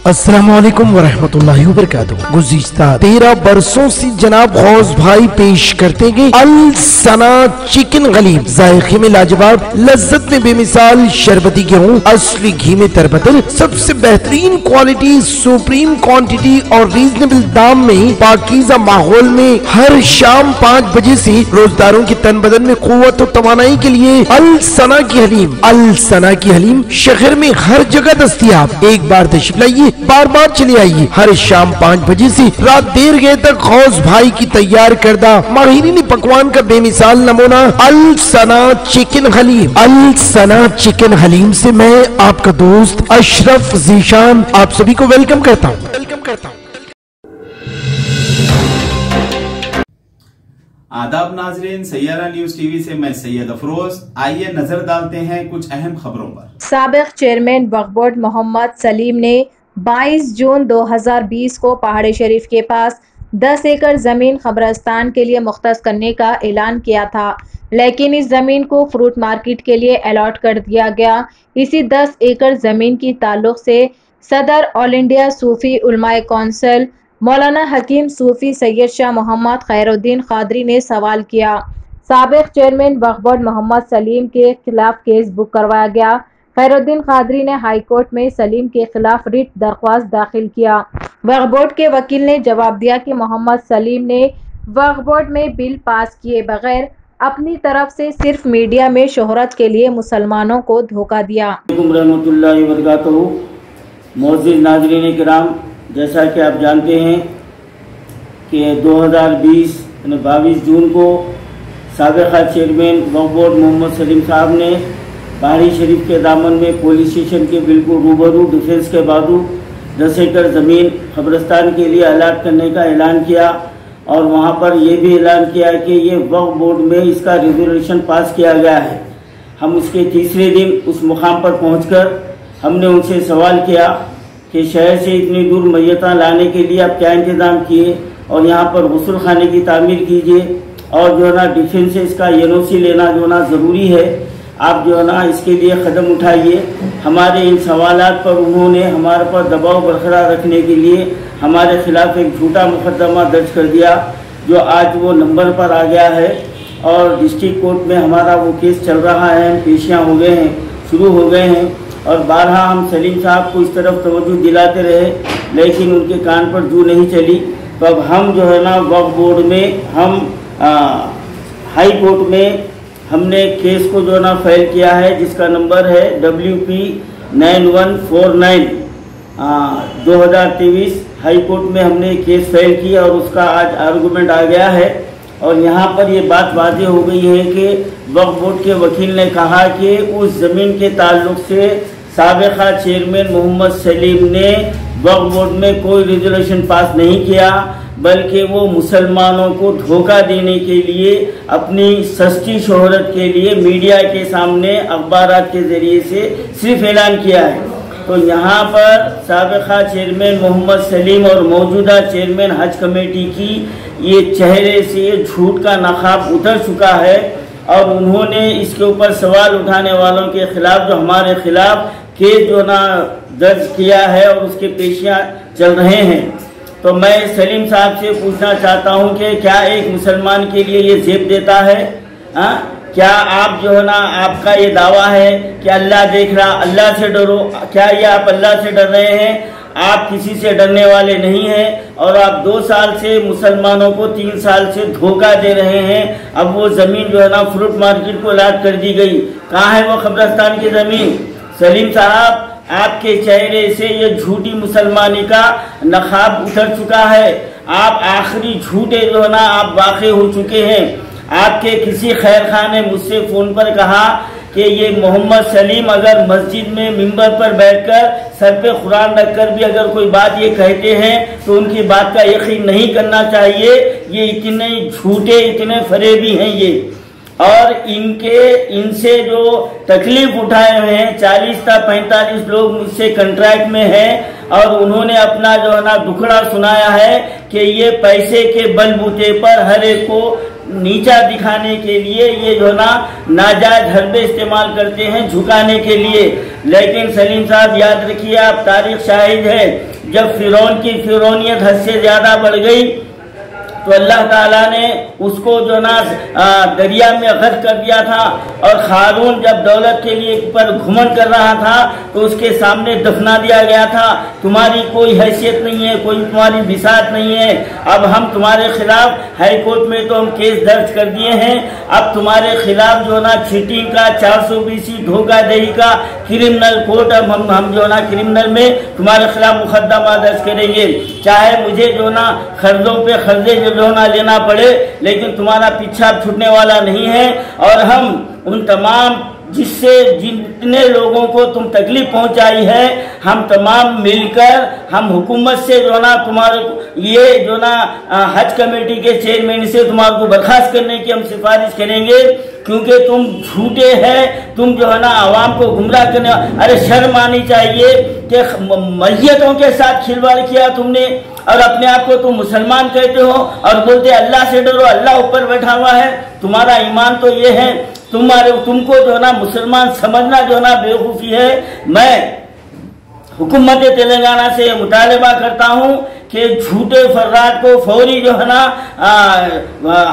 अस्सलामुअलैकुम वरहमतुल्लाहि वबरकातुहू। गुज़िश्ता 13 बरसों से जनाब गौस भाई पेश करते हैं अल सना चिकन गलीम, जायके में लाजवाब, लज्जत में बेमिसाल, शरबती गेहूं, असली घी में तरबतर, सबसे बेहतरीन क्वालिटी, सुप्रीम क्वांटिटी और रीजनेबल दाम में, पाकीज़ा माहौल में, हर शाम 5 बजे से रोजदारों के तन बदन में कुव्वत और तवानाई के लिए अल सना की हलीम। अल सना की हलीम शहर में हर जगह दस्तयाब। एक बार तशरीफ लाइए, बार बार चले आइए। हर शाम 5 बजे से रात देर गए तक गौस भाई की तैयार करदा माहिरीनी पकवान का बेमिसाल नमूना अल सना चिकन हलीम। अल सना चिकन हलीम से मैं आपका दोस्त अशरफ ज़ीशान आप सभी को वेलकम करता हूँ। आदाब नाजरीन, सैयारा न्यूज टीवी से मैं सैयद अफरोज। आइए नजर डालते हैं कुछ अहम खबरों पर। साबिक चेयरमैन वक्फ बोर्ड मोहम्मद सलीम ने 22 जून 2020 को पहाड़ी शरीफ के पास 10 एकड़ ज़मीन कब्रिस्तान के लिए मुख्तस करने का ऐलान किया था, लेकिन इस ज़मीन को फ्रूट मार्केट के लिए अलॉट कर दिया गया। इसी 10 एकड़ ज़मीन की ताल्लुक से सदर ऑल इंडिया सूफी उलमाए कौंसिल मौलाना हकीम सूफी सैयद शाह मोहम्मद खैरुद्दीन कादरी ने सवाल किया। साबिक चेयरमैन वक्फ बोर्ड मोहम्मद सलीम के खिलाफ केस बुक करवाया गया। खैरुद्दीन कादरी ने हाई कोर्ट में सलीम के खिलाफ रिट दरख्वास्त दाखिल किया। वक्फ बोर्ड के वकील ने जवाब दिया कि मोहम्मद सलीम ने वक्फ बोर्ड में बिल पास किए बगैर अपनी तरफ से सिर्फ मीडिया में शोहरत के लिए मुसलमानों को धोखा दिया। रहमतुल्लाहि व बरकातहू। मोअज़्ज़िज़ नाज़रीन किराम, जैसा कि आप जानते हैं कि 2020 22 जून को साबिक़ा चेयरमैन वक्फ बोर्ड मोहम्मद सलीम साहब ने पहाड़ी शरीफ के दामन में पुलिस स्टेशन के बिल्कुल रूबरू डिफेंस के बाजू 10 एकड़ ज़मीन कब्रिस्तान के लिए अलाट करने का ऐलान किया और वहां पर यह भी ऐलान किया कि ये वक्फ बोर्ड में इसका रेजोल्यूशन पास किया गया है। हम उसके तीसरे दिन उस मुकाम पर पहुंचकर हमने उनसे सवाल किया कि शहर से इतनी दूर मैयतां लाने के लिए आप क्या इंतज़ाम किए और यहाँ पर गुस्ल खाने की तामीर कीजिए और जो है ना डिफेंस से इसका NOC लेना जो ना ज़रूरी है, आप जो है ना इसके लिए कदम उठाइए। हमारे इन सवालात पर उन्होंने हमारे पर दबाव बरकरार रखने के लिए हमारे खिलाफ एक झूठा मुकदमा दर्ज कर दिया, जो आज वो नंबर पर आ गया है और डिस्ट्रिक्ट कोर्ट में हमारा वो केस चल रहा है। पेशियाँ हो गए हैं, शुरू हो गए हैं और बारहा हम सलीम साहब को इस तरफ तवज्जो दिलाते रहे, लेकिन उनके कान पर जू नहीं चली। तो अब हम जो है ना वक्फ बोर्ड में हम हाई कोर्ट में हमने केस को जो ना फाइल किया है, जिसका नंबर है WP 9149 2023। हाई कोर्ट में हमने केस फाइल किया और उसका आज आर्गूमेंट आ गया है और यहाँ पर ये बात वाज़ेह हो गई है कि वक्फ बोर्ड के वकील ने कहा कि उस ज़मीन के ताल्लुक से साबिक़ा चेयरमैन मोहम्मद सलीम ने वक्फ बोर्ड में कोई रेजोल्यूशन पास नहीं किया, बल्कि वो मुसलमानों को धोखा देने के लिए अपनी सस्ती शोहरत के लिए मीडिया के सामने अखबारात के ज़रिए से सिर्फ ऐलान किया है। तो यहाँ पर साबिक़ा चेयरमैन मोहम्मद सलीम और मौजूदा चेयरमैन हज कमेटी की ये चेहरे से झूठ का नकाब उतर चुका है और उन्होंने इसके ऊपर सवाल उठाने वालों के खिलाफ जो हमारे खिलाफ केस जो ना दर्ज किया है और उसके पेशियाँ चल रहे हैं। तो मैं सलीम साहब से पूछना चाहता हूं कि क्या एक मुसलमान के लिए ये जेब देता है? क्या आप जो है ना आपका ये दावा है कि अल्लाह देख रहा, अल्लाह से डरो, क्या ये आप अल्लाह से डर रहे हैं? आप किसी से डरने वाले नहीं हैं और आप 2 साल से मुसलमानों को 3 साल से धोखा दे रहे हैं। अब वो ज़मीन जो है ना फ्रूट मार्केट को अलाट कर दी गई। कहाँ है वो कब्रिस्तान की ज़मीन? सलीम साहब, आपके चेहरे से ये झूठी मुसलमानी का नकाब उतर चुका है। आप आखिरी झूठे जो है ना आप वाक़ई हो चुके हैं। आपके किसी खैर खां ने मुझसे फ़ोन पर कहा कि ये मोहम्मद सलीम अगर मस्जिद में मिंबर पर बैठकर सर पे कुरान रखकर भी अगर कोई बात ये कहते हैं तो उनकी बात का यकीन नहीं करना चाहिए। ये इतने झूठे, इतने फरेबी हैं ये। और इनसे जो तकलीफ उठाए हुए हैं 40 था 45 लोग मुझसे कंट्रैक्ट में हैं और उन्होंने अपना जो है ना दुखड़ा सुनाया है कि ये पैसे के बलबूते पर हर एक को नीचा दिखाने के लिए ये जो ना नाजायज हरबे इस्तेमाल करते हैं झुकाने के लिए। लेकिन सलीम साहब याद रखिए, आप तारीख शाहिद है, जब फिरौन की फिरौनियत हद से ज्यादा बढ़ गई तो अल्लाह ताला ने उसको जो ना दरिया में गर्क कर दिया था। और हारून जब दौलत के लिए ऊपर घुमंड कर रहा था तो उसके सामने दफना दिया गया था। तुम्हारी कोई हैसियत नहीं है, कोई तुम्हारी बिसात नहीं है। अब हम तुम्हारे खिलाफ हाई कोर्ट में तो हम केस दर्ज कर दिए हैं। अब तुम्हारे खिलाफ जो ना चीटिंग का 420 धोखाधड़ी का क्रिमिनल कोर्ट, अब हम जो ना क्रिमिनल में तुम्हारे खिलाफ मुकदमा दर्ज करेंगे। चाहे मुझे जो ना कर्जों पे कर्जे जो ना लेना पड़े, लेकिन तुम्हारा पीछा छूटने वाला नहीं है। और हम उन तमाम जितने लोगों को तुम तकलीफ पहुंचाई है, हम तमाम मिलकर हम हुकूमत से जो ना तुम्हारे ये जो ना हज कमेटी के चेयरमैन से तुम्हारे को बर्खास्त करने की हम सिफारिश करेंगे, क्योंकि तुम झूठे हैं। तुम जो है ना आवाम को गुमराह करने, अरे शर्म आनी चाहिए कि मैयतों के साथ खिलवाड़ किया तुमने और अपने आप को तुम मुसलमान कहते हो और बोलते अल्लाह से डरो, अल्लाह ऊपर बैठा हुआ है। तुम्हारा ईमान तो ये है, तुमको जो ना मुसलमान समझना जो ना बेवकूफ़ी है। मैं हुकूमत तेलंगाना से मुतालबा करता हूँ कि झूठे फर्राद को फौरी जो है ना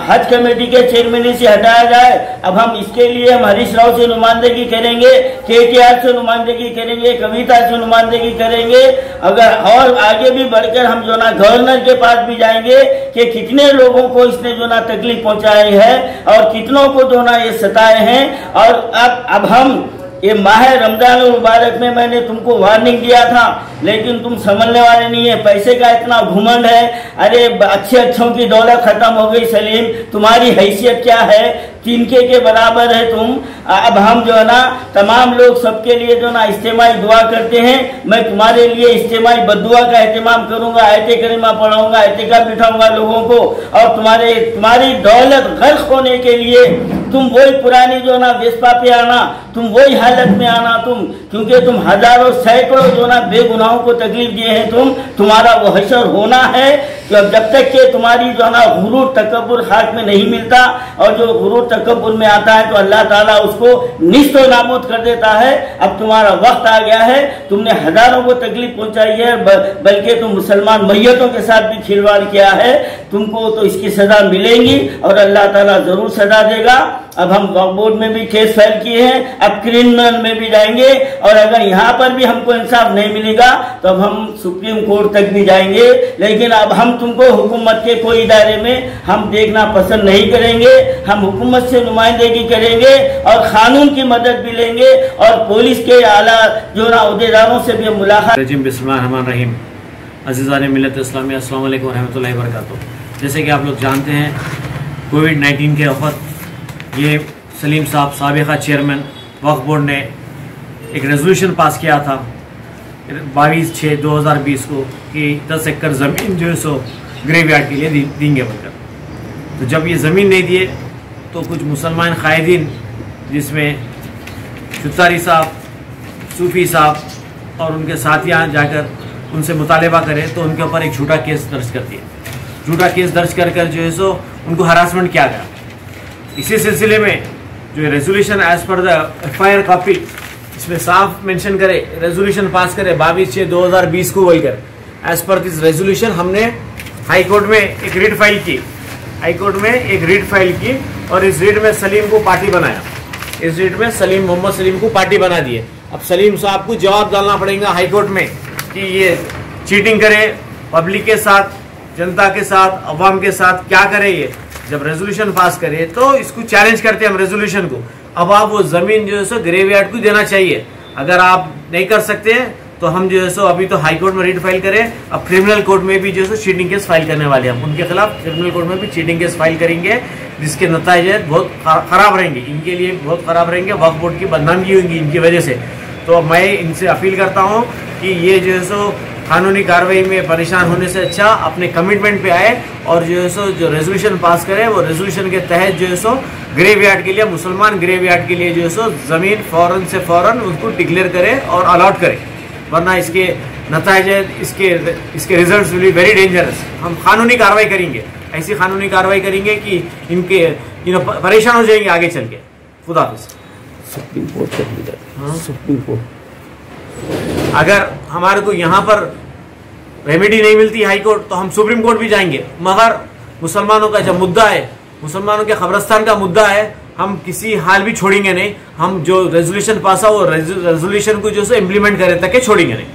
हज कमेटी के चेयरमैन से हटाया जाए। अब हम इसके लिए हम हरीश राव से नुमाइंदगी करेंगे, KTR से नुमाइंदगी करेंगे, कविता से नुमाइंदगी करेंगे। अगर और आगे भी बढ़कर हम जो ना गवर्नर के पास भी जाएंगे कि कितने लोगों को इसने जो ना तकलीफ पहुंचाई है और कितनों को जो ना ये सताए हैं। और अब हम ये माह रमजान मुबारक में मैंने तुमको वार्निंग दिया था, लेकिन तुम समझने वाले नहीं है। पैसे का इतना घुमंड है। अरे अच्छों की दौलत खत्म हो गई सलीम, तुम्हारी हैसियत क्या है? तिनके के बराबर है तुम। अब हम जो है ना तमाम लोग सबके लिए जो ना इज्तिमाई दुआ करते हैं। मैं तुम्हारे लिए इज्तिमाई बद्दुआ का एहतमाम करूंगा, आयते करीमा पढ़ाऊंगा, एहतिकाफ बिठाऊंगा लोगों को। और तुम्हारी दौलत गर्क होने के लिए तुम वही पुरानी जो ना वेस्पा पे आना, तुम वही हालत में आना तुम, क्योंकि तुम हजारों सैकड़ों जो ना बेगुनाहों को तकलीफ दिए हैं। तुम्हारा वो हशर होना है कि जब तक के तुम्हारी जो ना गुरूर तकब्बुर खाक में नहीं मिलता, और जो गुरूर तकब्बुर में आता है तो अल्लाह ताला उसको निस्तो नाबूद कर देता है। अब तुम्हारा वक्त आ गया है, तुमने हजारों को तकलीफ पहुंचाई है, बल्कि तुम मुसलमान मैयतों के साथ भी खिलवाड़ किया है। तुमको तो इसकी सजा मिलेगी और अल्लाह ताला जरूर सजा देगा। अब हम वक्फ बोर्ड में भी केस फाइल किए हैं, अब क्रिमिनल में भी जाएंगे, और अगर यहाँ पर भी हमको इंसाफ नहीं मिलेगा तो अब हम सुप्रीम कोर्ट तक भी जाएंगे। लेकिन अब हम तुमको हुकूमत के कोई इदारे में हम देखना पसंद नहीं करेंगे। हम हुकूमत से नुमाइंदगी करेंगे और कानून की मदद भी लेंगे और पुलिस के आला जो ना उहदेदारों से भी मुलाकात। बिस्मिल्लाहिर्रहमानिर्रहीम। अज़ीज़ान मिल्लत इस्लामी, अस्सलाम वालेकुम रहमतुल्लाहि व बरकातुहू। जैसे कि आप लोग जानते हैं, कोविड-19 के वक्त ये सलीम साहब साबिक़ा चेयरमैन वक्फ बोर्ड ने एक रेजोल्यूशन पास किया था 22/6/2020 को कि 10 एकड़ ज़मीन जो है सो ग्रेवयार्ड के लिए देंगे बोलकर। तो जब ये ज़मीन नहीं दिए तो कुछ मुसलमान कायदीन, जिसमें शुतारी साहब, सूफ़ी साहब और उनके साथियाँ जाकर उनसे मुतालबा करें तो उनके ऊपर एक झूठा केस दर्ज कर दिया। झूठा केस दर्ज कर जो है सो उनको हरासमेंट किया गया। इसी सिलसिले में जो resolution as per the FIR copy, इसमें साफ मेंशन करे, रेजोल्यूशन पास करे 22/6/2020 को बोलकर। एज पर दिस रेजोल्यूशन हमने हाई कोर्ट में एक रिट फाइल की, और इस रिट में सलीम को पार्टी बनाया। इस रिट में मोहम्मद सलीम को पार्टी बना दिए। अब सलीम साहब को जवाब डालना पड़ेगा हाई कोर्ट में कि ये चीटिंग करे, पब्लिक के साथ, जनता के साथ, अवाम के साथ क्या करे। ये जब रेजोल्यूशन पास करे तो इसको चैलेंज करते हैं हम रेजोल्यूशन को। अब आप वो जमीन जो है सो ग्रेवयार्ड को देना चाहिए। अगर आप नहीं कर सकते हैं तो हम जो है सो अभी तो हाई कोर्ट में रिट फाइल करें, अब क्रिमिनल कोर्ट में भी जो है सो चीटिंग केस फाइल करने वाले हैं। हम उनके खिलाफ क्रिमिनल कोर्ट में भी चीटिंग केस फाइल करेंगे, जिसके नतीजे बहुत खराब रहेंगे, इनके लिए बहुत खराब रहेंगे। वक्फ बोर्ड की बदनामी होगी इनकी वजह से। तो मैं इनसे अपील करता हूँ कि ये जो है सो कानूनी कार्रवाई में परेशान होने से अच्छा अपने कमिटमेंट पे आए और जो है सो जो रेजोल्यूशन पास करे, वो रेजोल्यूशन के तहत जो है सो ग्रेवयार्ड के लिए, मुसलमान ग्रेवयार्ड के लिए जो है सो ज़मीन फ़ौरन से फ़ौरन उसको डिक्लेयर करे और अलॉट करे, वरना इसके नताइज, इसके results will be very dangerous. हम कानूनी कार्रवाई करेंगे, ऐसी कानूनी कार्रवाई करेंगे कि इनके परेशान हो जाएंगे आगे चल के। खुदा हाफिज़। सुप्रीम कोर्ट तक भी जाते, सुप्रीम कोर्ट। अगर हमारे को यहाँ पर रेमेडी नहीं मिलती हाई कोर्ट, तो हम सुप्रीम कोर्ट भी जाएंगे, मगर मुसलमानों का जब मुद्दा है, मुसलमानों के कब्रिस्तान का मुद्दा है, हम किसी हाल भी छोड़ेंगे नहीं। हम जो रेजोल्यूशन पास हो, वो रेजोल्यूशन को जो है इम्प्लीमेंट करें तक छोड़ेंगे नहीं।